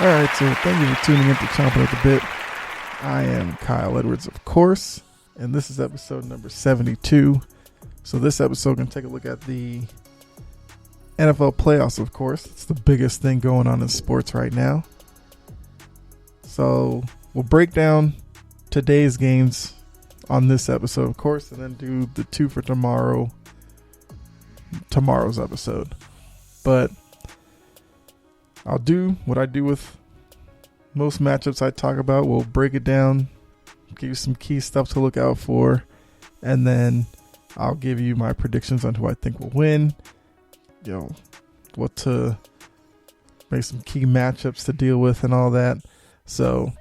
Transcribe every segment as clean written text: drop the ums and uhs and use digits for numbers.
All right, so thank you for tuning in to Chompin at the Bit. I am Kyle Edwards, of course, and this is episode number 72. So this episode, we're going to take a look at the NFL playoffs, of course. It's the biggest thing going on in sports right now. So we'll break down today's games on this episode, of course, and then do the two for tomorrow's episode. But I'll do what I do with most matchups I talk about. We'll break it down, give you some key stuff to look out for, and then I'll give you my predictions on who I think will win, what to make some key matchups to deal with and all that. So,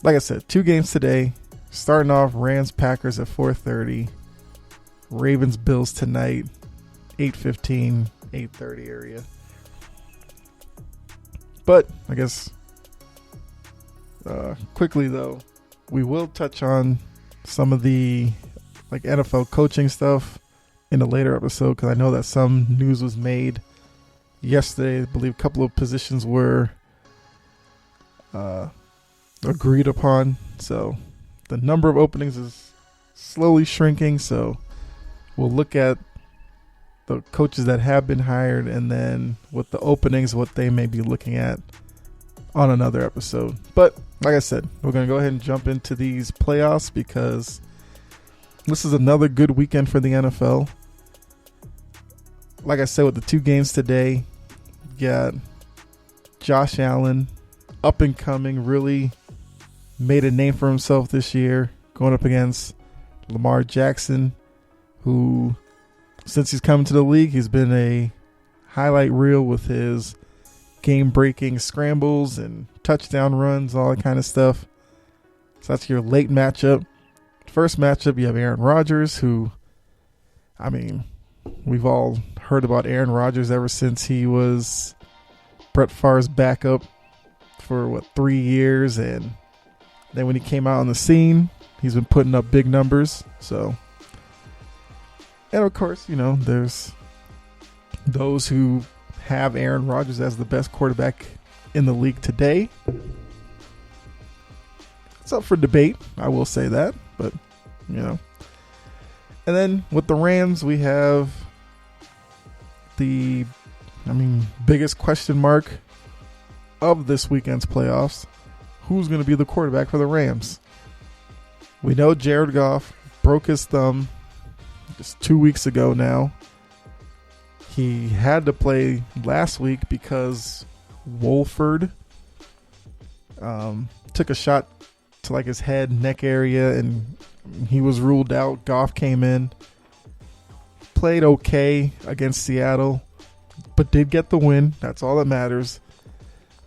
like I said, two games today. Starting off, Rams-Packers at 4:30, Ravens-Bills tonight, 8:15, 8:30 area. But I guess quickly though, we will touch on some of the NFL coaching stuff in a later episode, because I know that some news was made yesterday. I believe a couple of positions were agreed upon. So the number of openings is slowly shrinking. So we'll look at the coaches that have been hired, and then with the openings, what they may be looking at on another episode. But like I said, we're going to go ahead and jump into these playoffs, because this is another good weekend for the NFL. Like I said, with the two games today, you got Josh Allen, up and coming, really made a name for himself this year, going up against Lamar Jackson, who, since he's come to the league, he's been a highlight reel with his game-breaking scrambles and touchdown runs, all that kind of stuff. So that's your late matchup. First matchup, you have Aaron Rodgers, who, we've all heard about Aaron Rodgers ever since he was Brett Favre's backup for, 3 years. And then when he came out on the scene, he's been putting up big numbers. So, and of course, there's those who have Aaron Rodgers as the best quarterback in the league today. It's up for debate, I will say that, but, And then with the Rams, we have the, biggest question mark of this weekend's playoffs. Who's going to be the quarterback for the Rams? We know Jared Goff broke his thumb just 2 weeks ago now. He had to play last week because Wolford took a shot to his head, neck area, and he was ruled out. Goff came in, played okay against Seattle, but did get the win. That's all that matters.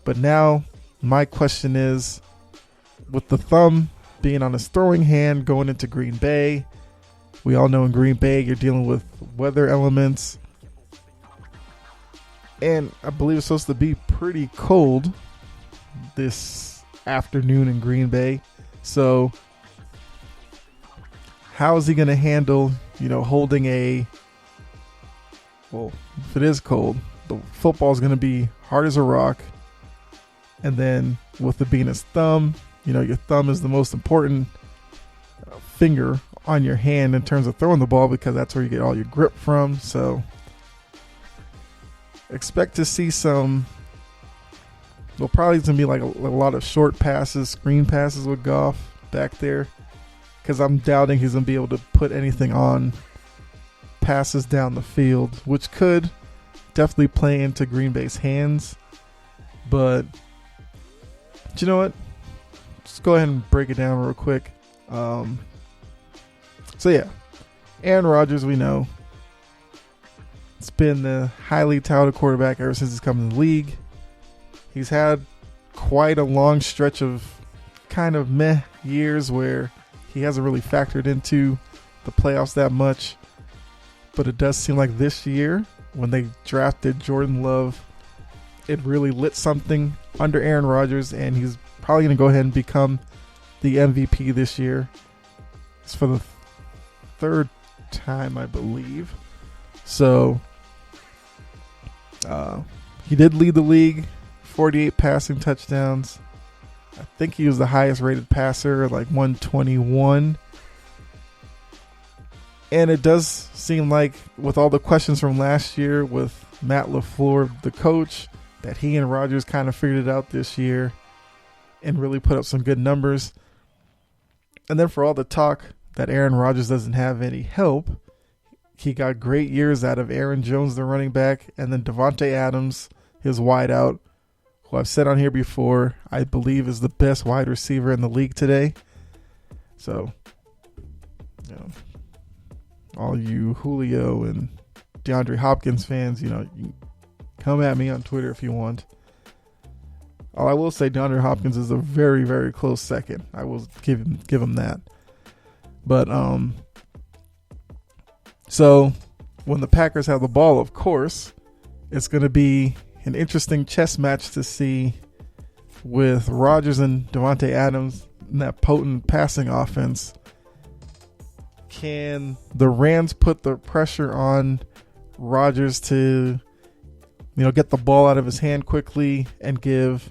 But now my question is, with the thumb being on his throwing hand going into Green Bay, we all know in Green Bay you're dealing with weather elements. And I believe it's supposed to be pretty cold this afternoon in Green Bay. So how is he going to handle, holding if it is cold, the football is going to be hard as a rock. And then with it being his thumb, your thumb is the most important finger on your hand in terms of throwing the ball, because that's where you get all your grip from. So expect to see probably it's going to be a lot of short passes, screen passes with Goff back there, because I'm doubting he's going to be able to put anything on passes down the field, which could definitely play into Green Bay's hands. But you know what? Just go ahead and break it down real quick. So yeah, Aaron Rodgers, we know, it's been the highly touted quarterback ever since he's come in the league. He's had quite a long stretch of kind of meh years where he hasn't really factored into the playoffs that much. But it does seem like this year, when they drafted Jordan Love, it really lit something under Aaron Rodgers, and he's probably going to go ahead and become the MVP this year. It's for the third time, I believe. So he did lead the league 48 passing touchdowns. I think he was the highest rated passer, like 121. And it does seem like, with all the questions from last year with Matt LaFleur, the coach, that he and Rodgers kind of figured it out this year and really put up some good numbers. And then for all the talk that Aaron Rodgers doesn't have any help, he got great years out of Aaron Jones, the running back, and then Davante Adams, his wideout, who I've said on here before, I believe is the best wide receiver in the league today. So, all you Julio and DeAndre Hopkins fans, you can come at me on Twitter if you want. I will say DeAndre Hopkins is a very, very close second. I will give him that. But so when the Packers have the ball, of course, it's going to be an interesting chess match to see with Rodgers and Davante Adams in that potent passing offense. Can the Rams put the pressure on Rodgers to, get the ball out of his hand quickly and give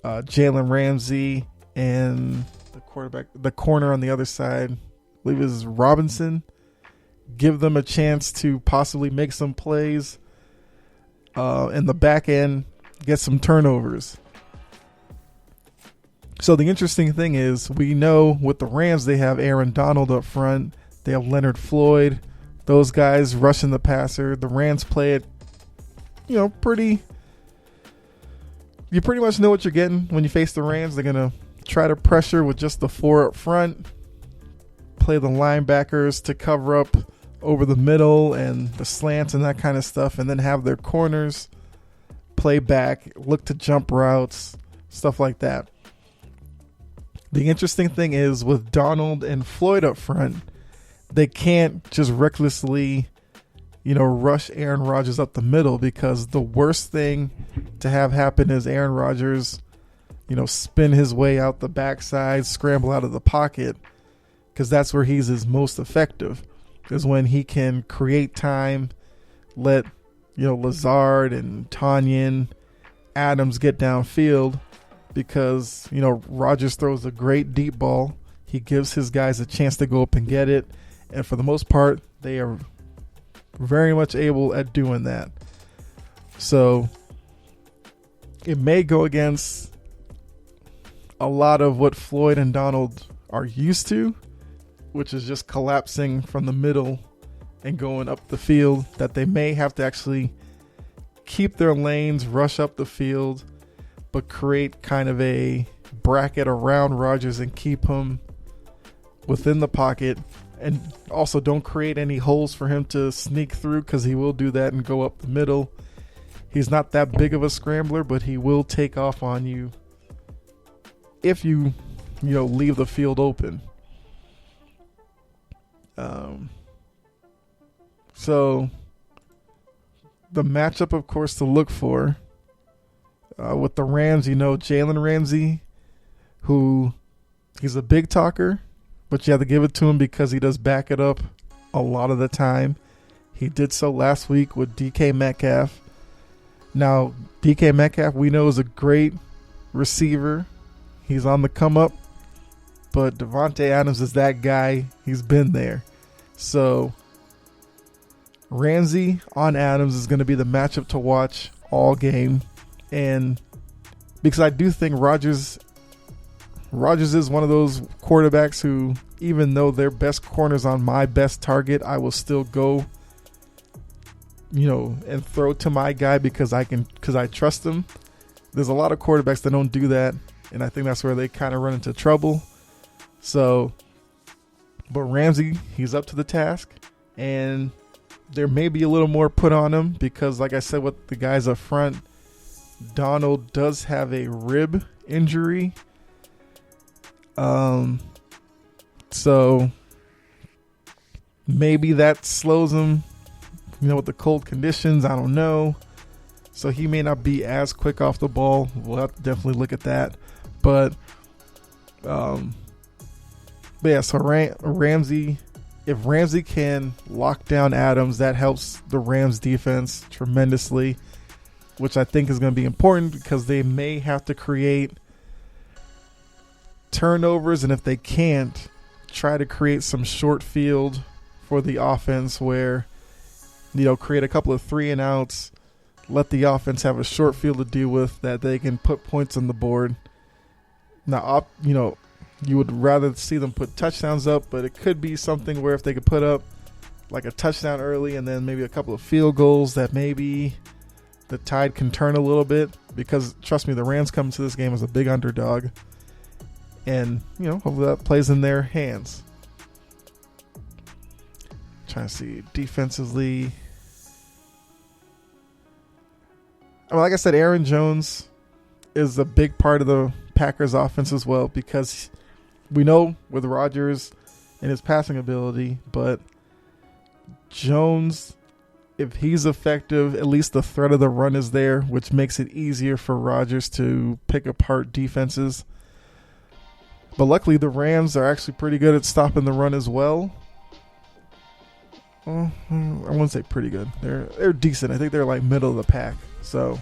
Jalen Ramsey and the corner on the other side, I believe it is Robinson, give them a chance to possibly make some plays in the back end, get some turnovers. So the interesting thing is, we know with the Rams, they have Aaron Donald up front. They have Leonard Floyd. Those guys rushing the passer. The Rams play it, pretty. You pretty much know what you're getting when you face the Rams. They're going to try to pressure with just the four up front. Play the linebackers to cover up over the middle and the slants and that kind of stuff. And then have their corners play back, look to jump routes, stuff like that. The interesting thing is, with Donald and Floyd up front, they can't just recklessly, rush Aaron Rodgers up the middle, because the worst thing to have happen is Aaron Rodgers, spin his way out the backside, scramble out of the pocket, because that's where he's his most effective, is when he can create time, let, Lazard and Tanyan, Adams get downfield. Because, Rodgers throws a great deep ball. He gives his guys a chance to go up and get it. And for the most part, they are very much able at doing that. So it may go against a lot of what Floyd and Donald are used to, which is just collapsing from the middle and going up the field, that they may have to actually keep their lanes, rush up the field, but create kind of a bracket around Rodgers and keep him within the pocket, and also don't create any holes for him to sneak through, because he will do that and go up the middle. He's not that big of a scrambler, but he will take off on you if you leave the field open. So the matchup, of course, to look for with the Rams, Jalen Ramsey, who he's a big talker, but you have to give it to him because he does back it up a lot of the time. He did so last week with DK Metcalf. Now, DK Metcalf, we know, is a great receiver. He's on the come up, but Davante Adams is that guy. He's been there. So Ramsey on Adams is going to be the matchup to watch all game. And because I do think Rodgers is one of those quarterbacks who, even though their best corner's on my best target, I will still go, and throw to my guy because I trust him. There's a lot of quarterbacks that don't do that, and I think that's where they kind of run into trouble. So, but Ramsey, he's up to the task, and there may be a little more put on him because, like I said, with the guys up front, Donald does have a rib injury. So maybe that slows him, with the cold conditions. I don't know. So he may not be as quick off the ball. We'll have to definitely look at that. But yeah, so Ramsey, if Ramsey can lock down Adams, that helps the Rams defense tremendously. which I think is going to be important because they may have to create turnovers, and if they can't, try to create some short field for the offense where, create a couple of 3 and outs, let the offense have a short field to deal with that they can put points on the board. Now, you would rather see them put touchdowns up, but it could be something where if they could put up like a touchdown early and then maybe a couple of field goals, that maybe the tide can turn a little bit, because trust me, the Rams come to this game as a big underdog, and hopefully that plays in their hands. Trying to see defensively. Like I said, Aaron Jones is a big part of the Packers offense as well, because we know with Rodgers and his passing ability, but Jones, if he's effective, at least the threat of the run is there, which makes it easier for Rodgers to pick apart defenses. But luckily the Rams are actually pretty good at stopping the run as well. I wouldn't say pretty good. They're decent. I think they're like middle of the pack. So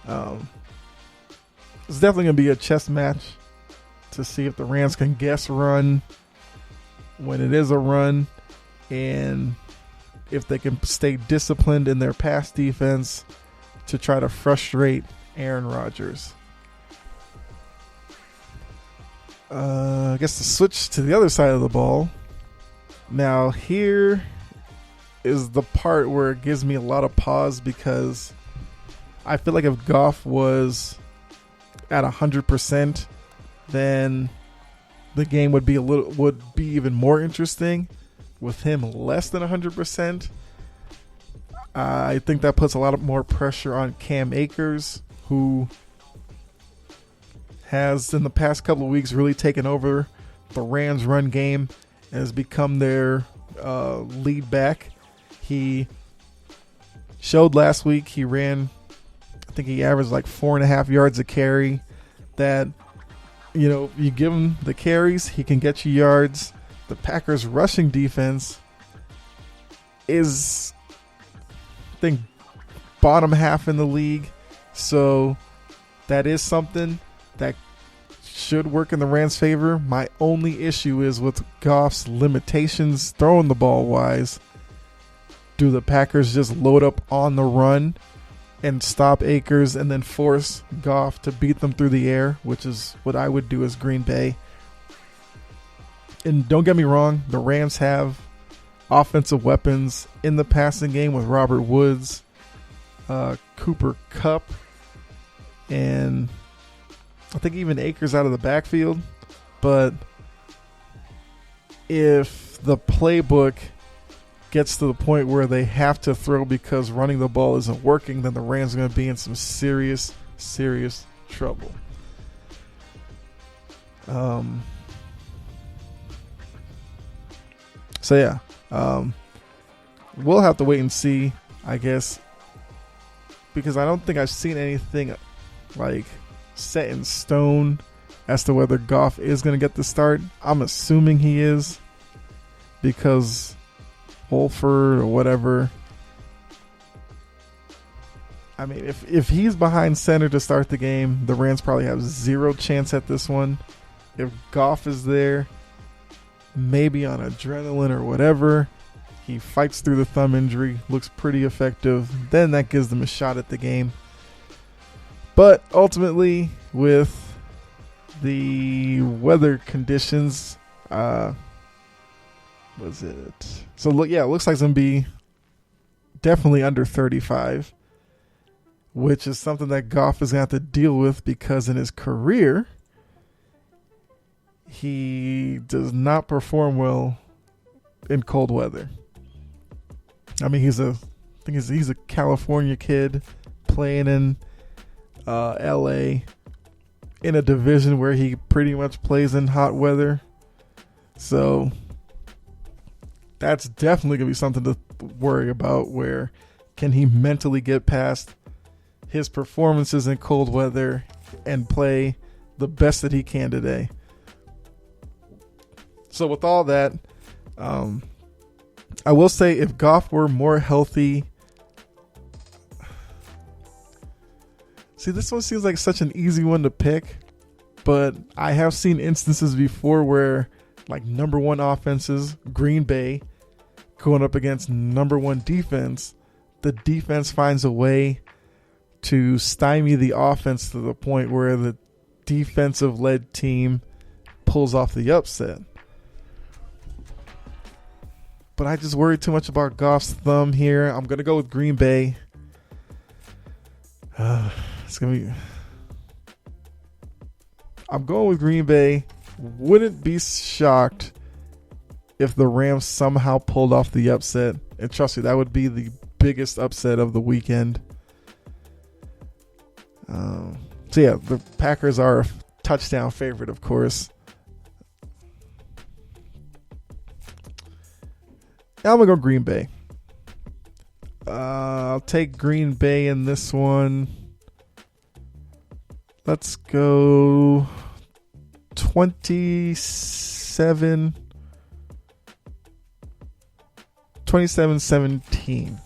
it's definitely going to be a chess match to see if the Rams can guess run when it is a run, and if they can stay disciplined in their pass defense to try to frustrate Aaron Rodgers. I guess to switch to the other side of the ball. Now here is the part where it gives me a lot of pause, because I feel like if Goff was at 100%, then the game would be even more interesting. With him less than 100%, I think that puts a lot more pressure on Cam Akers, who has in the past couple of weeks really taken over the Rams run game and has become their lead back. He showed last week, he ran, I think he averaged like 4.5 yards a carry. That, you give him the carries, he can get you yards. The Packers rushing defense is, I think, bottom half in the league. So that is something that should work in the Rams' favor. My only issue is with Goff's limitations throwing the ball wise. Do the Packers just load up on the run and stop Akers and then force Goff to beat them through the air, which is what I would do as Green Bay? And don't get me wrong, the Rams have offensive weapons in the passing game with Robert Woods, Cooper Kupp, and I think even Akers out of the backfield. But if the playbook gets to the point where they have to throw because running the ball isn't working, then the Rams are going to be in some serious, serious trouble. So yeah, we'll have to wait and see, I guess, because I don't think I've seen anything like set in stone as to whether Goff is going to get the start. I'm assuming he is, because Wolford or whatever. I mean, if he's behind center to start the game, the Rams probably have zero chance at this one. If Goff is there, maybe on adrenaline or whatever, he fights through the thumb injury, looks pretty effective, then that gives them a shot at the game. But ultimately, with the weather conditions, it looks like it's going to be definitely under 35, which is something that Goff is going to have to deal with, because in his career, he does not perform well in cold weather. I mean, he's a California kid playing in LA in a division where he pretty much plays in hot weather. So that's definitely going to be something to worry about. Where can he mentally get past his performances in cold weather and play the best that he can today? So with all that, I will say if Goff were more healthy See, this one seems like such an easy one to pick, but I have seen instances before where, like, number one offenses, Green Bay, going up against number one defense, the defense finds a way to stymie the offense to the point where the defensive-led team pulls off the upset. But I just worry too much about Goff's thumb here. I'm going to go with Green Bay. It's going to be... I'm going with Green Bay. Wouldn't be shocked if the Rams somehow pulled off the upset. And trust me, that would be the biggest upset of the weekend. So yeah, the Packers are a touchdown favorite, of course. I'm going to go Green Bay. I'll take Green Bay in this one. Let's go 27-17.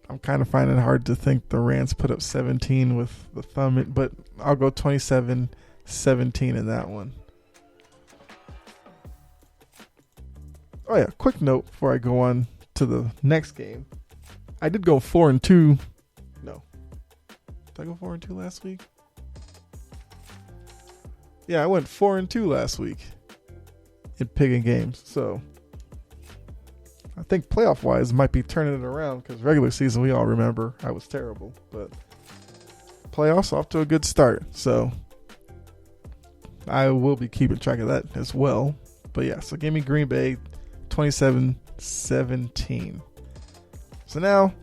I'm kind of finding it hard to think the Rams put up 17 with the thumb, but I'll go 27-17 in that one. Oh yeah, quick note before I go on to the next game. I did go 4-2. No. Did I go 4-2 last week? Yeah, I went 4-2 last week in picking games. So I think playoff wise might be turning it around, because regular season we all remember I was terrible, but playoffs off to a good start. So I will be keeping track of that as well. But yeah, so give me Green Bay 27-17. So now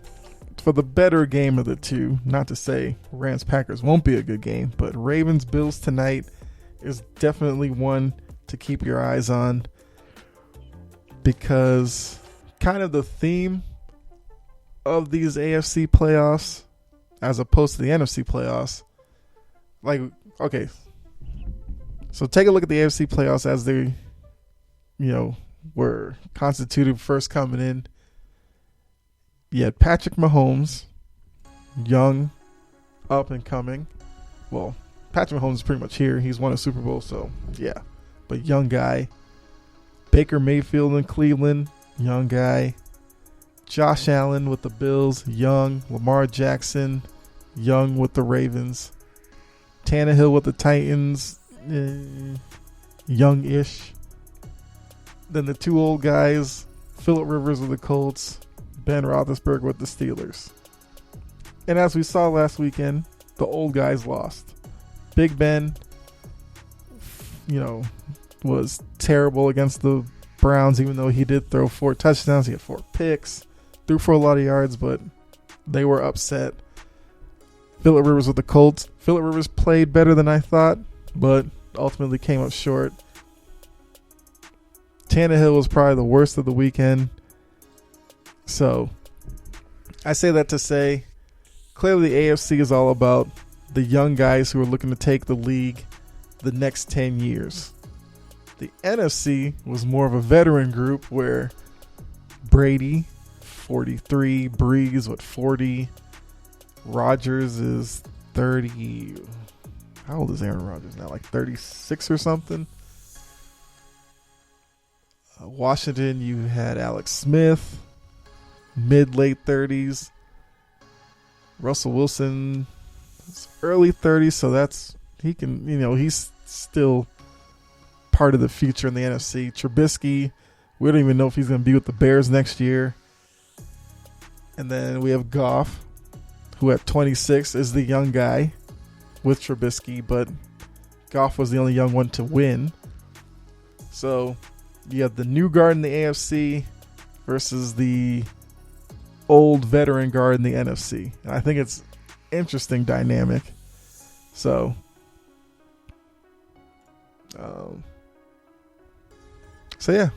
for the better game of the two, not to say Rams Packers won't be a good game, but Ravens Bills tonight is definitely one to keep your eyes on, because kind of the theme of these AFC playoffs as opposed to the NFC playoffs, like, okay, so take a look at the AFC playoffs as they, were constituted first coming in. You had Patrick Mahomes, young, up and coming. Well, Patrick Mahomes is pretty much here. He's won a Super Bowl, so yeah. But young guy. Baker Mayfield in Cleveland, young guy. Josh Allen with the Bills, young. Lamar Jackson, young with the Ravens. Tannehill with the Titans, young-ish. Then the two old guys, Phillip Rivers with the Colts, Ben Roethlisberger with the Steelers. And as we saw last weekend, the old guys lost. Big Ben, was terrible against the Browns, even though he did throw 4 touchdowns. He had 4 picks, threw for a lot of yards, but they were upset. Phillip Rivers with the Colts. Phillip Rivers played better than I thought, but ultimately came up short. Tannehill was probably the worst of the weekend. So I say that to say, clearly the AFC is all about the young guys who are looking to take the league the next 10 years. The NFC was more of a veteran group where Brady, 43, Breeze with 40, Rodgers is 30. How old is Aaron Rodgers now? Like 36 or something? Washington, you had Alex Smith, mid-late 30s. Russell Wilson, early 30s, so he can, he's still part of the future in the NFC. Trubisky, we don't even know if he's going to be with the Bears next year. And then we have Goff, who at 26 is the young guy with Trubisky, but Goff was the only young one to win. So you have the new guard in the AFC versus the old veteran guard in the NFC. And I think it's interesting dynamic. So, yeah,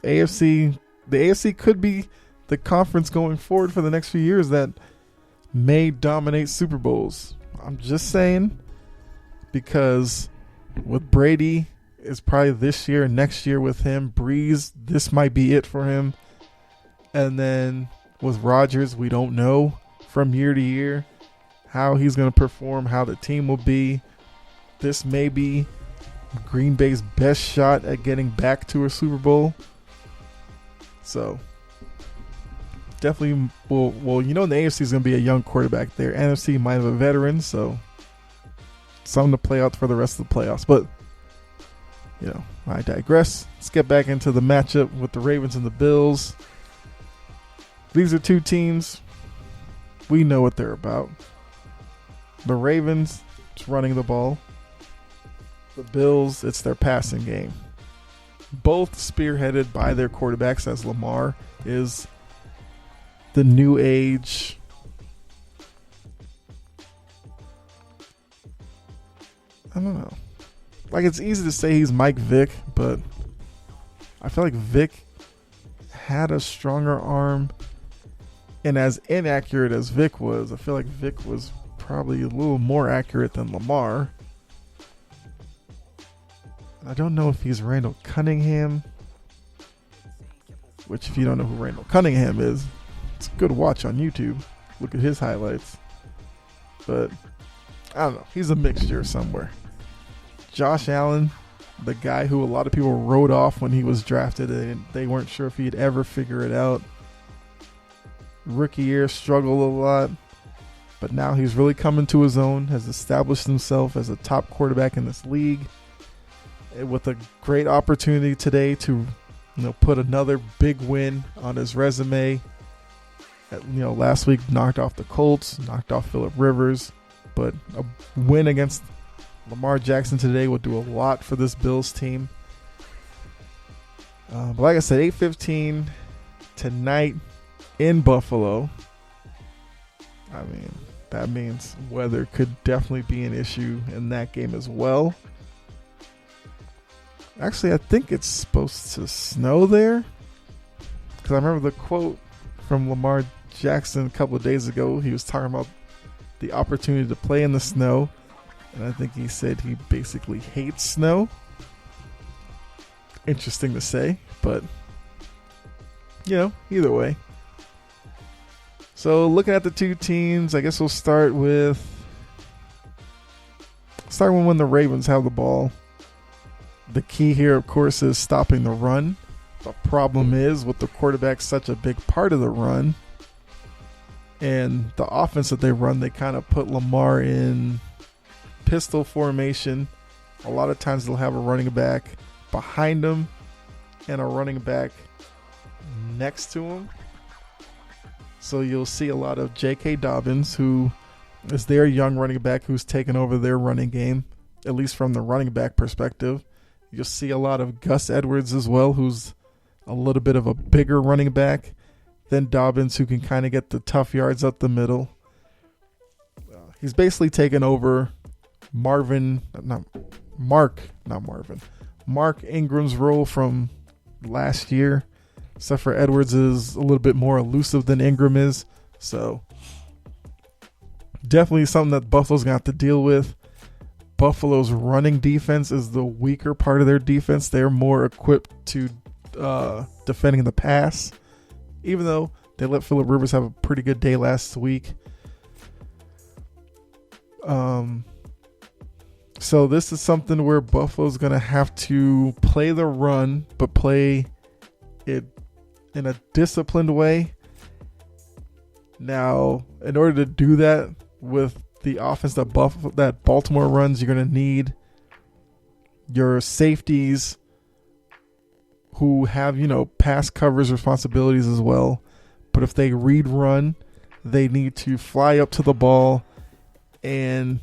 the AFC could be the conference going forward for the next few years that may dominate Super Bowls. I'm just saying, because with Brady, it's probably this year, next year with him. Breeze, this might be it for him. And then with Rodgers, we don't know. from year to year, how he's going to perform, how the team will be. This may be Green Bay's best shot at getting back to a Super Bowl. So definitely, well, in the AFC is going to be a young quarterback there. NFC might have a veteran, so something to play out for the rest of the playoffs. But, I digress. Let's get back into the matchup with the Ravens and the Bills. These are two teams. We know what they're about. The Ravens, it's running the ball. The Bills, it's their passing game. Both spearheaded by their quarterbacks, as Lamar is the new age I don't know. Like, it's easy to say he's Mike Vick, but I feel like Vick had a stronger arm. And as inaccurate as Vick was, I feel like Vick was probably a little more accurate than Lamar. I don't know if he's Randall Cunningham, which, if you don't know who Randall Cunningham is, it's a good watch on YouTube. Look at his highlights. But I don't know. He's a mixture somewhere. Josh Allen, the guy who a lot of people wrote off when he was drafted, and they weren't sure if he'd ever figure it out. Rookie year, struggled a lot, but now he's really coming to his own, has established himself as a top quarterback in this league, with a great opportunity today to put another big win on his resume. Last week knocked off the Colts, knocked off Phillip Rivers, but a win against Lamar Jackson today would do a lot for this Bills team. But like I said, 8:15 tonight in Buffalo. I mean, that means weather could definitely be an issue in that game as well. Actually, I think it's supposed to snow there, because I remember the quote from Lamar Jackson a couple of days ago. He was talking about the opportunity to play in the snow, and I think he said he basically hates snow. Interesting to say, but either way. So looking at the two teams, I guess we'll start with when the Ravens have the ball. The key here, of course, is stopping the run. The problem is, with the quarterback such a big part of the run, and the offense that they run, they kind of put Lamar in pistol formation. A lot of times they'll have a running back behind him and a running back next to him. So you'll see a lot of J.K. Dobbins, who is their young running back who's taken over their running game, at least from the running back perspective. You'll see a lot of Gus Edwards as well, who's a little bit of a bigger running back than Dobbins, who can kind of get the tough yards up the middle. He's basically taken over Mark Ingram's role from last year, except for Edwards is a little bit more elusive than Ingram is. So definitely something that Buffalo's going to have to deal with. Buffalo's running defense is the weaker part of their defense. They're more equipped to defending the pass, even though they let Phillip Rivers have a pretty good day last week. So this is something where Buffalo's going to have to play the run, but play it in a disciplined way. Now, in order to do that with the offense that Baltimore runs, you're going to need your safeties who have, pass coverage responsibilities as well. But if they read run, they need to fly up to the ball and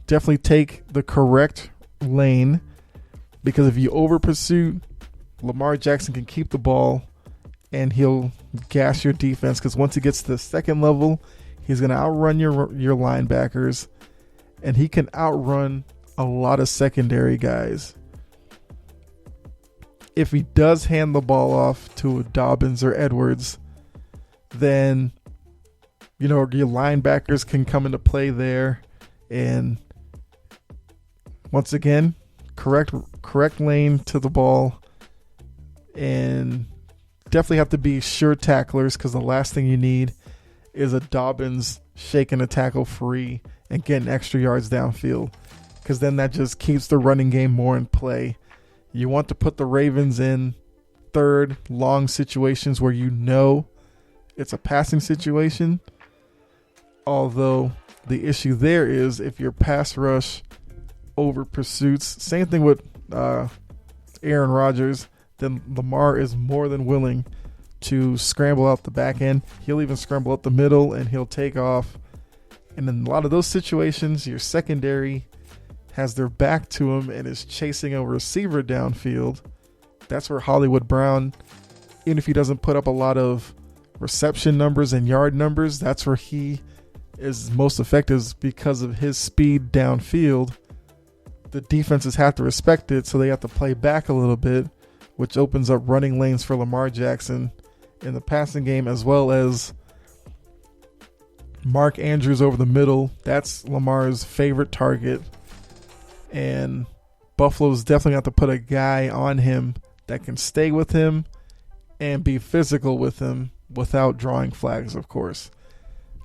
definitely take the correct lane, because if you over pursuit, Lamar Jackson can keep the ball and he'll gas your defense, because once he gets to the second level, he's going to outrun your linebackers, and he can outrun a lot of secondary guys. If he does hand the ball off to Dobbins or Edwards, then your linebackers can come into play there, and once again, correct lane to the ball, and definitely have to be sure tacklers, because the last thing you need is a Dobbins shaking a tackle free and getting extra yards downfield, because then that just keeps the running game more in play. You want to put the Ravens in third long situations where you know it's a passing situation, although the issue there is if your pass rush over pursuits, same thing with Aaron Rodgers, then Lamar is more than willing to scramble out the back end. He'll even scramble up the middle and he'll take off. And in a lot of those situations, your secondary has their back to him and is chasing a receiver downfield. That's where Hollywood Brown, even if he doesn't put up a lot of reception numbers and yard numbers, that's where he is most effective because of his speed downfield. The defenses have to respect it, so they have to play back a little bit, which opens up running lanes for Lamar Jackson in the passing game, as well as Mark Andrews over the middle. That's Lamar's favorite target. And Buffalo's definitely got to put a guy on him that can stay with him and be physical with him without drawing flags, of course.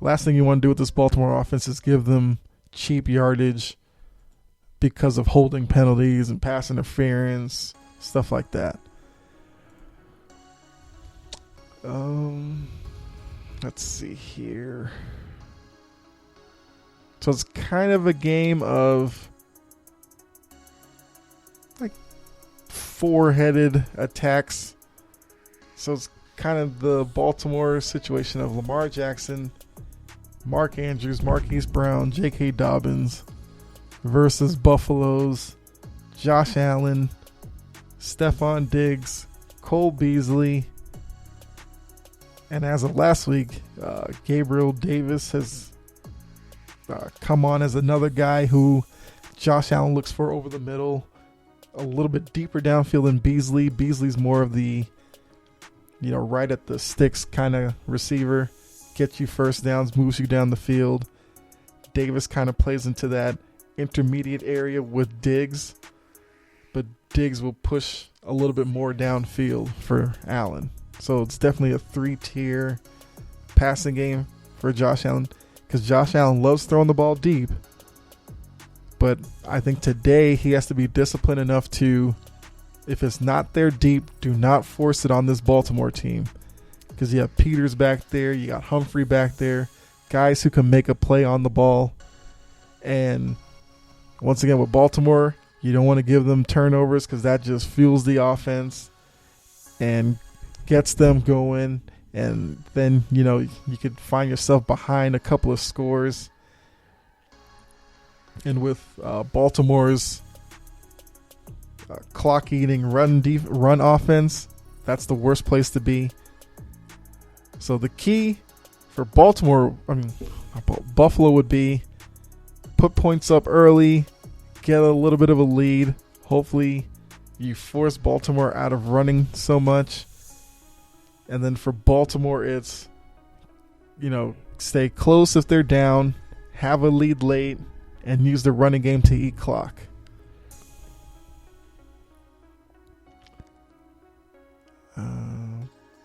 Last thing you want to do with this Baltimore offense is give them cheap yardage because of holding penalties and pass interference, stuff like that. Let's see here. So it's kind of a game of like four-headed attacks. So it's kind of the Baltimore situation of Lamar Jackson, Mark Andrews, Marquise Brown, J.K. Dobbins versus Buffalo's Josh Allen, Stephon Diggs, Cole Beasley, and as of last week, Gabriel Davis has come on as another guy who Josh Allen looks for over the middle, a little bit deeper downfield than Beasley. Beasley's more of the, right at the sticks kind of receiver, gets you first downs, moves you down the field. Davis kind of plays into that intermediate area with Diggs, but Diggs will push a little bit more downfield for Allen. So it's definitely a three-tier passing game for Josh Allen, because Josh Allen loves throwing the ball deep. But I think today he has to be disciplined enough to, if it's not there deep, do not force it on this Baltimore team. Because you have Peters back there, you got Humphrey back there, guys who can make a play on the ball. And once again with Baltimore, you don't want to give them turnovers because that just fuels the offense and gets them going. And then, you could find yourself behind a couple of scores. And with Baltimore's clock-eating run offense, that's the worst place to be. So the key for Buffalo would be put points up early, get a little bit of a lead. Hopefully you force Baltimore out of running so much. And then for Baltimore, it's, stay close if they're down, have a lead late, and use the running game to eat clock.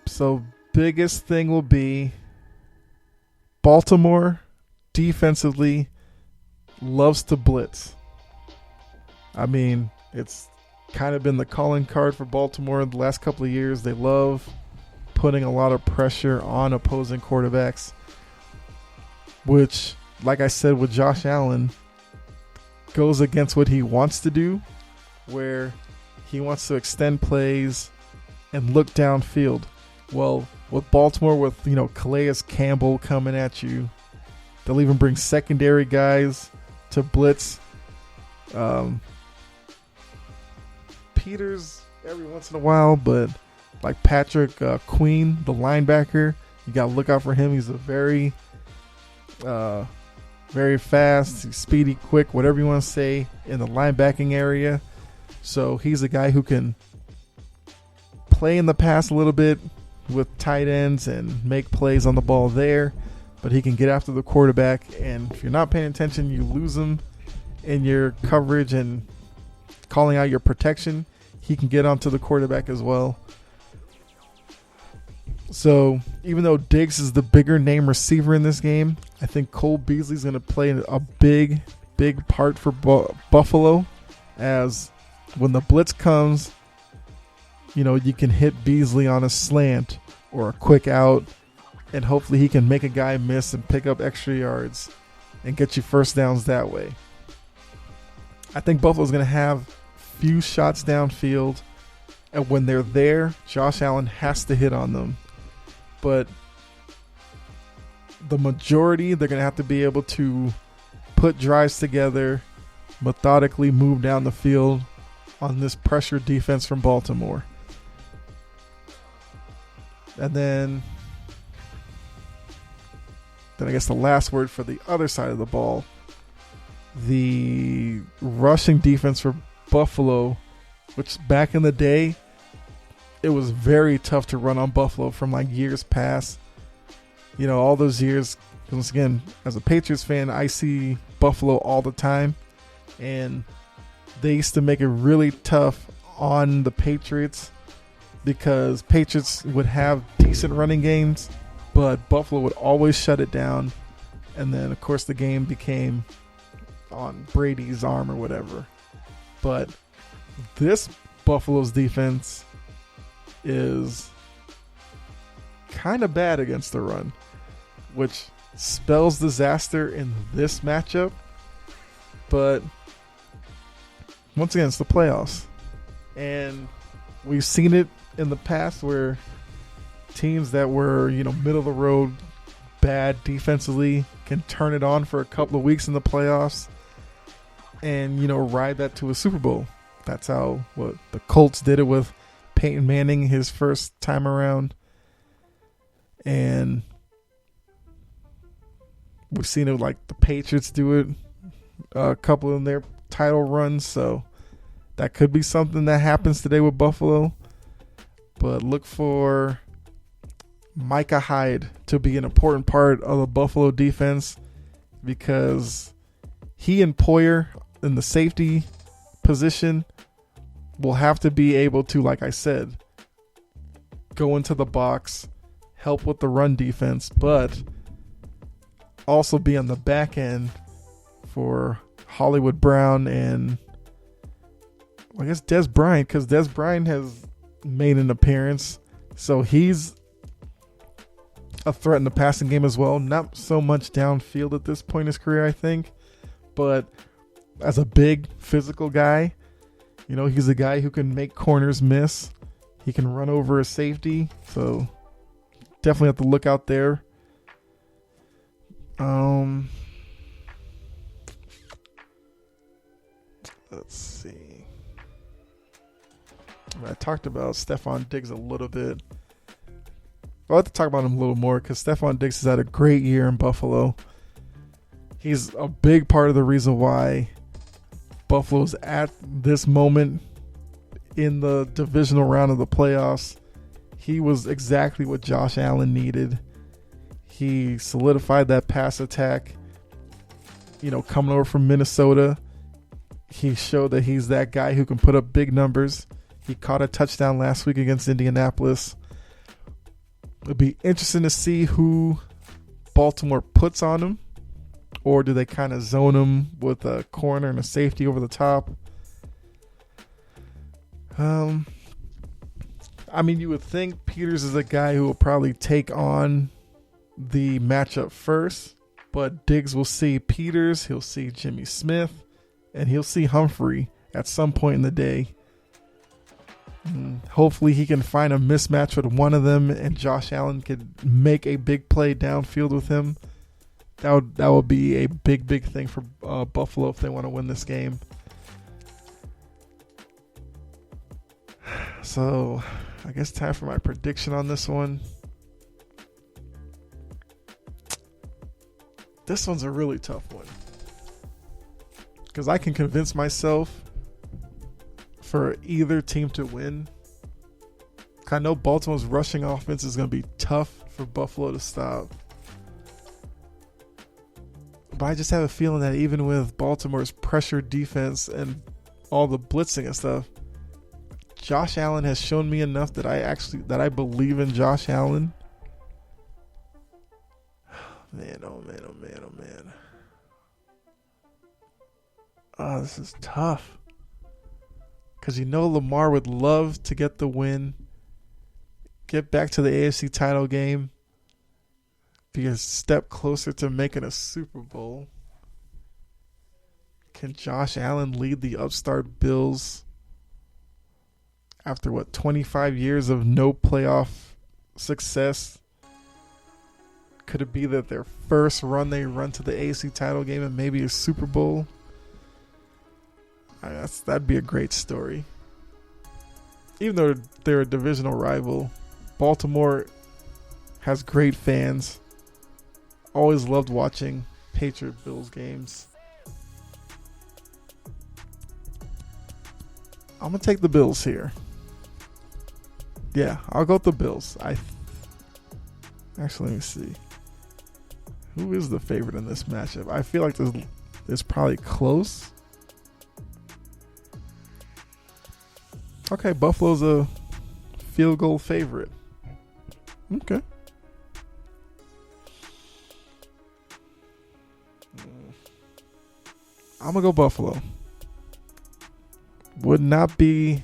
So biggest thing will be Baltimore defensively loves to blitz. I mean, it's kind of been the calling card for Baltimore the last couple of years. They love putting a lot of pressure on opposing quarterbacks, which, like I said with Josh Allen, goes against what he wants to do, where he wants to extend plays and look downfield. Well, with Baltimore, with Calais Campbell coming at you, they'll even bring secondary guys to blitz. Peters every once in a while, but like Patrick Queen, the linebacker, you got to look out for him. He's a very fast, speedy, quick, whatever you want to say, in the linebacking area. So he's a guy who can play in the pass a little bit with tight ends and make plays on the ball there, but he can get after the quarterback, and if you're not paying attention, you lose him in your coverage and calling out your protection. He can get onto the quarterback as well. So even though Diggs is the bigger name receiver in this game, I think Cole Beasley's going to play a big part for Buffalo, as when the blitz comes, you can hit Beasley on a slant or a quick out, and hopefully he can make a guy miss and pick up extra yards and get you first downs that way. I think Buffalo's going to have few shots downfield, and when they're there, Josh Allen has to hit on them. But the majority, they're going to have to be able to put drives together, methodically move down the field on this pressure defense from Baltimore. And then I guess the last word for the other side of the ball, the rushing defense for Buffalo, which back in the day, it was very tough to run on Buffalo from like years past. All those years, once again, as a Patriots fan, I see Buffalo all the time, and they used to make it really tough on the Patriots because Patriots would have decent running games, but Buffalo would always shut it down. And then, of course, the game became on Brady's arm or whatever. But this Buffalo's defense is kind of bad against the run, which spells disaster in this matchup. But once again, it's the playoffs, and we've seen it in the past where teams that were middle of the road bad defensively can turn it on for a couple of weeks in the playoffs and ride that to a Super Bowl. That's how the Colts did it with Peyton Manning his first time around, and we've seen it like the Patriots do it a couple in their title runs. So that could be something that happens today with Buffalo. But look for Micah Hyde to be an important part of the Buffalo defense, because he and Poyer in the safety position will have to be able to, like I said, go into the box, help with the run defense, but also be on the back end for Hollywood Brown and I guess Des Bryant, because Des Bryant has made an appearance, so he's a threat in the passing game as well. Not so much downfield at this point in his career, I think, but as a big physical guy, he's a guy who can make corners miss. He can run over a safety, so definitely have to look out there. Let's see. I talked about Stephon Diggs a little bit. I'll have to talk about him a little more because Stephon Diggs has had a great year in Buffalo. He's a big part of the reason why Buffalo's at this moment in the divisional round of the playoffs. He was exactly what Josh Allen needed. He solidified that pass attack. Coming over from Minnesota, he showed that he's that guy who can put up big numbers. He caught a touchdown last week against Indianapolis. It'll be interesting to see who Baltimore puts on him, or do they kind of zone him with a corner and a safety over the top? You would think Peters is a guy who will probably take on the matchup first, but Diggs will see Peters, he'll see Jimmy Smith, and he'll see Humphrey at some point in the day. Hopefully he can find a mismatch with one of them and Josh Allen could make a big play downfield with him. That would be a big thing for Buffalo if they want to win this game. So I guess time for my prediction on this one. This one's a really tough one, because I can convince myself for either team to win. I know Baltimore's rushing offense is going to be tough for Buffalo to stop. But I just have a feeling that even with Baltimore's pressure defense and all the blitzing and stuff, Josh Allen has shown me enough that I believe in Josh Allen man, oh man, oh man, oh man. Oh, this is tough. Because Lamar would love to get the win, get back to the AFC title game, be a step closer to making a Super Bowl. Can Josh Allen lead the upstart Bills after 25 years of no playoff success? Could it be that their first run they run to the AFC title game and maybe a Super Bowl? That'd be a great story. Even though they're a divisional rival, Baltimore has great fans. Always loved watching Patriot Bills games. I'm going to take the Bills here. Yeah, I'll go with the Bills. Actually, let me see. Who is the favorite in this matchup? I feel like this is probably close. Okay, Buffalo's a field goal favorite. Okay. I'm going to go Buffalo. Would not be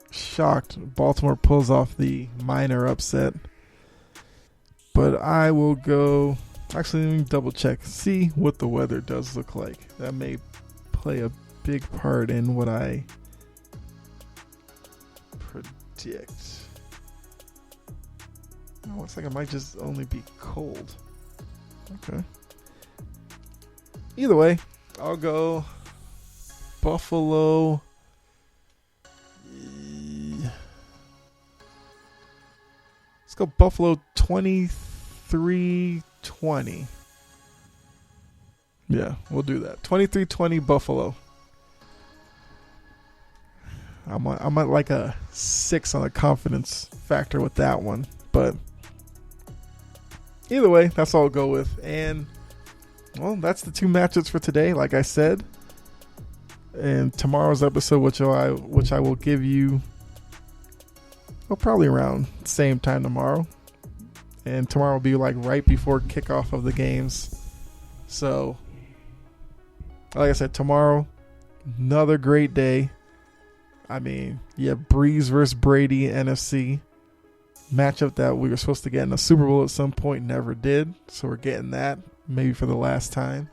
shocked if Baltimore pulls off the minor upset. But I will go... Actually, let me double check. See what the weather does look like. That may play a big part in what I predict. Oh, looks like it might just only be cold. Okay. Either way, I'll go Buffalo. Let's go Buffalo 23-20. Yeah, we'll do that. 23-20 Buffalo. I'm at like a 6 on the confidence factor with that one. But either way, that's all I'll go with. And, well, that's the two matchups for today, like I said. And tomorrow's episode, which I will give you, well, probably around the same time tomorrow. And tomorrow will be like right before kickoff of the games. So, like I said, tomorrow, another great day. I mean, yeah, Breeze versus Brady, NFC. Matchup that we were supposed to get in the Super Bowl at some point, never did. So we're getting that, maybe for the last time.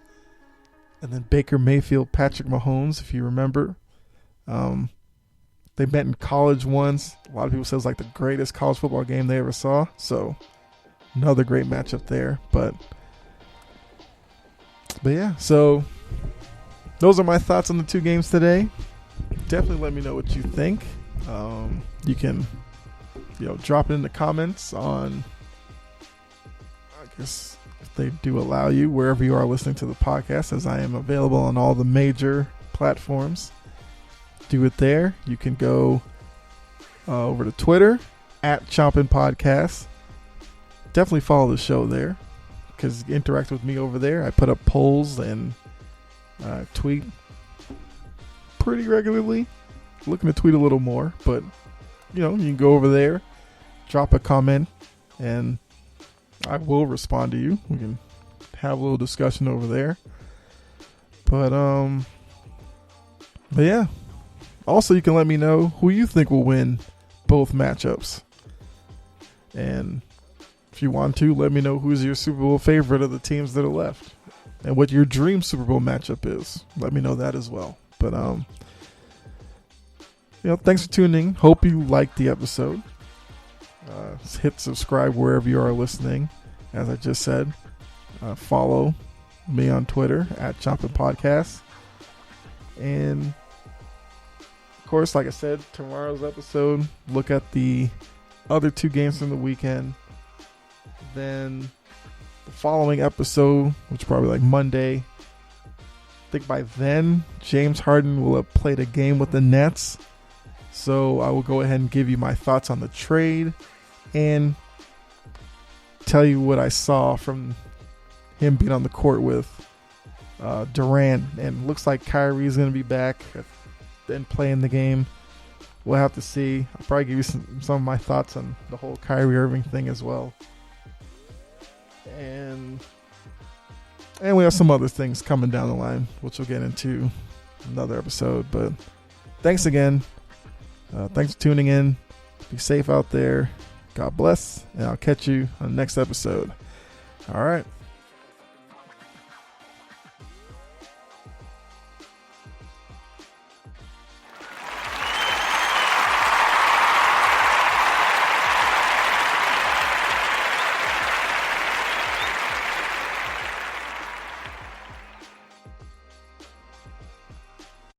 And then Baker Mayfield, Patrick Mahomes, if you remember. They met in college once. A lot of people say it was like the greatest college football game they ever saw. So, another great matchup there. But yeah, so those are my thoughts on the two games today. Definitely let me know what you think. You can, drop it in the comments on, I guess, if they do allow you, wherever you are listening to the podcast, as I am available on all the major platforms. Do it there. You can go over to Twitter at Chompin Podcast. Definitely follow the show there, because you interact with me over there. I put up polls and tweet pretty regularly. Looking to tweet a little more, but you can go over there, drop a comment, and I will respond to you. We can have a little discussion over there. But yeah. Also, you can let me know who you think will win both matchups. And if you want to, let me know who's your Super Bowl favorite of the teams that are left. And what your dream Super Bowl matchup is. Let me know that as well. But, thanks for tuning. Hope you liked the episode. Hit subscribe wherever you are listening. As I just said, follow me on Twitter at Chompin Podcast. And of course, like I said, tomorrow's episode, look at the other two games from the weekend. Then the following episode, which is probably like Monday, I think by then James Harden will have played a game with the Nets. So I will go ahead and give you my thoughts on the trade and tell you what I saw from him being on the court with Durant. And looks like Kyrie's going to be back and playing the game. We'll have to see. I'll probably give you some of my thoughts on the whole Kyrie Irving thing as well. And And we have some other things coming down the line, which we'll get into another episode. But thanks again. Thanks for tuning in. Be safe out there. God bless. And I'll catch you on the next episode. All right.